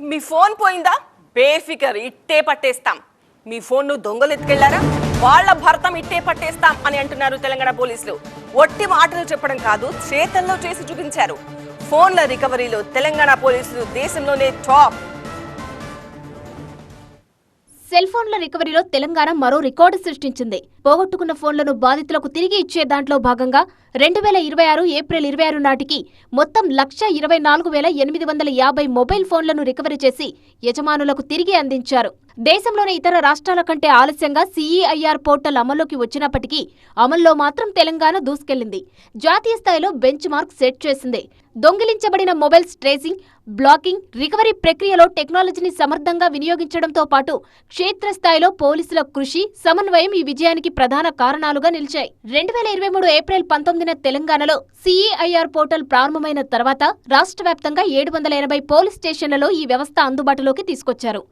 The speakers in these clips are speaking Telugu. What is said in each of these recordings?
మీ ఫోన్ పోయిందా? బేఫికర్, ఇట్టే పట్టేస్తాం. మీ ఫోన్ను దొంగలు ఎత్తుకెళ్లారా? వాళ్ళ భర్తం ఇట్టే పట్టేస్తాం అని అంటున్నారు తెలంగాణ పోలీసులు. ఒట్టి మాటలు చెప్పడం కాదు, చేతల్లో చేసి చూపించారు. ఫోన్ల రికవరీలో తెలంగాణ పోలీసులు దేశంలోనే టాప్. సెల్ ఫోన్ల రికవరీలో తెలంగాణ మరో రికార్డు సృష్టించింది. పోగొట్టుకున్న ఫోన్లను బాధితులకు తిరిగి ఇచ్చే దాంట్లో భాగంగా 2026 ఏప్రిల్ 26 నాటికి మొత్తం 1,24,850 మొబైల్ ఫోన్లను రికవరీ చేసి యజమానులకు తిరిగి అందించారు. దేశంలోని ఇతర రాష్ట్రాల కంటే ఆలస్యంగా CEIR పోర్టల్ అమల్లోకి వచ్చినప్పటికీ అమల్లో మాత్రం తెలంగాణ దూసుకెళ్లింది. జాతీయ స్థాయిలో బెంచ్ మార్క్ సెట్ చేసింది. దొంగిలించబడిన మొబైల్స్ ట్రేసింగ్, బ్లాకింగ్, రికవరీ ప్రక్రియలో టెక్నాలజీని సమర్థంగా వినియోగించడంతో పాటు క్షేత్రస్థాయిలో పోలీసుల కృషి, సమన్వయం ఈ విజయానికి ప్రధాన కారణాలుగా నిలిచాయి. 2023 ఏప్రిల్ 19న తెలంగాణలో CEIR పోర్టల్ ప్రారంభమైన తర్వాత రాష్ట్ర వ్యాప్తంగా 780 పోలీస్ స్టేషన్లలో ఈ వ్యవస్థ అందుబాటులోకి తీసుకొచ్చారు.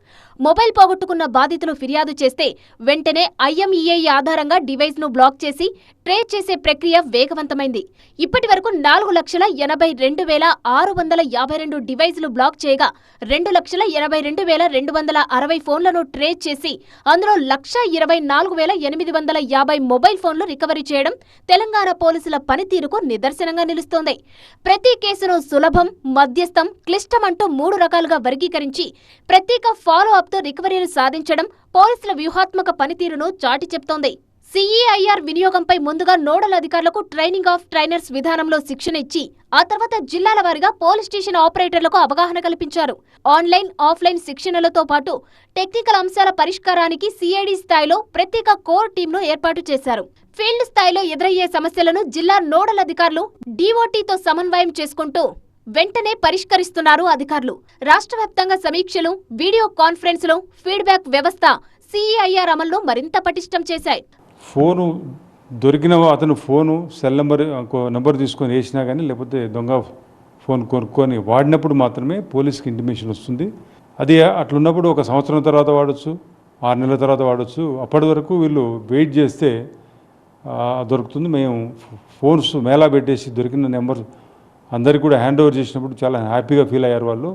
మొబైల్ పోగొట్టుకున్న బాధితులు ఫిర్యాదు చేస్తే వెంటనే IMEI ఆధారంగా డివైస్ ను బ్లాక్ చేసి ట్రేస్ చేసే ప్రక్రియ వేగవంతమైంది. ఇప్పటి వరకు 4,82,652 డివైజులు బ్లాక్ చేయగా 2,82,260 ఫోన్లను ట్రేస్ చేసి అందులో 1,24,850 మొబైల్ ఫోన్లు రికవరీ చేయడం తెలంగాణ పోలీసుల పనితీరుకు నిదర్శనంగా నిలుస్తోంది. ప్రతి కేసును సులభం, మధ్యస్థం, క్లిష్టం అంటూ 3 రకాలుగా వర్గీకరించి ప్రత్యేక ఫాలో అప్ తో రికవరీలు సాధించడం పోలీసుల వ్యూహాత్మక పనితీరును చాటి చెప్తోంది. CEIR వినియోగంపై ముందుగా నోడల్ అధికారులకు ట్రైనింగ్ ఆఫ్ ట్రైనర్స్ విధానంలో శిక్షణ ఇచ్చి ఆ తర్వాత జిల్లాల వారీగా పోలీస్ స్టేషన్ ఆపరేటర్లకు అవగాహన కల్పించారు. ఆన్లైన్, ఆఫ్లైన్ శిక్షణలతో పాటు టెక్నికల్ అంశాల పరిష్కారానికి CID స్థాయిలో ప్రత్యేక కోర్ టీంను ఏర్పాటు చేశారు. ఫీల్డ్ స్థాయిలో ఎదురయ్యే సమస్యలను జిల్లా నోడల్ అధికారులు DOTతో సమన్వయం చేసుకుంటూ వెంటనే పరిష్కరిస్తున్నారు అధికారులు. రాష్ట్ర వ్యాప్తంగా సమీక్షలు, వీడియో కాన్ఫరెన్స్లు, ఫీడ్బ్యాక్ వ్యవస్థ CEIR అమలును మరింత పటిష్టం చేశాయి. ఫోను దొరికిన అతను ఫోను సెల్ నెంబర్ తీసుకొని వేసినా కానీ, లేకపోతే దొంగ ఫోన్ కొనుక్కొని వాడినప్పుడు మాత్రమే పోలీస్కి ఇంటిమేషన్ వస్తుంది. అది అట్లున్నప్పుడు 1 సంవత్సరం తర్వాత వాడచ్చు, 6 నెలల తర్వాత వాడచ్చు. అప్పటి వరకు వీళ్ళు వెయిట్ చేస్తే దొరుకుతుంది. మేము ఫోన్స్ మేళా పెట్టేసి దొరికిన నెంబర్ అందరికీ కూడా హ్యాండ్ ఓవర్ చేసినప్పుడు చాలా హ్యాపీగా ఫీల్ అయ్యారు వాళ్ళు.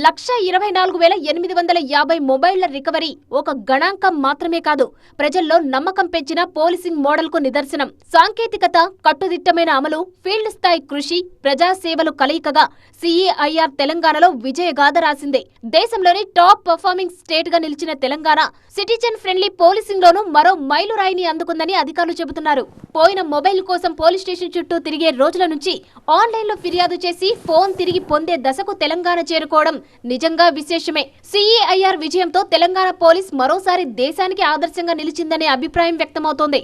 1,24,850 మొబైళ్ల రికవరీ ఒక గణాంకం మాత్రమే కాదు, ప్రజల్లో నమ్మకం పెంచిన పోలీసింగ్ మోడల్ కు నిదర్శనం. సాంకేతికత, కట్టుదిట్టమైన అమలు, ఫీల్డ్ స్థాయి కృషి, ప్రజాసేవలు కలయికగా CEIR తెలంగాణలో విజయగాథ రాసింది. దేశంలోని టాప్ పర్ఫార్మింగ్ స్టేట్ గా నిలిచిన తెలంగాణ సిటిజన్ ఫ్రెండ్లీ పోలీసింగ్ లోనూ మరో మైలురాయిని అందుకుందని అధికారులు చెబుతున్నారు. పోయిన మొబైల్ కోసం పోలీస్ స్టేషన్ చుట్టూ తిరిగే రోజుల నుంచి ఆన్లైన్లో ఫిర్యాదు చేసి ఫోన్ తిరిగి పొందే దశకు తెలంగాణ చేరుకోవడం నిజంగా విశేషమే. CEIR విజయంతో తెలంగాణ పోలీస్ మరోసారి దేశానికి ఆదర్శంగా నిలిచిందనే అభిప్రాయం వ్యక్తమవుతోంది.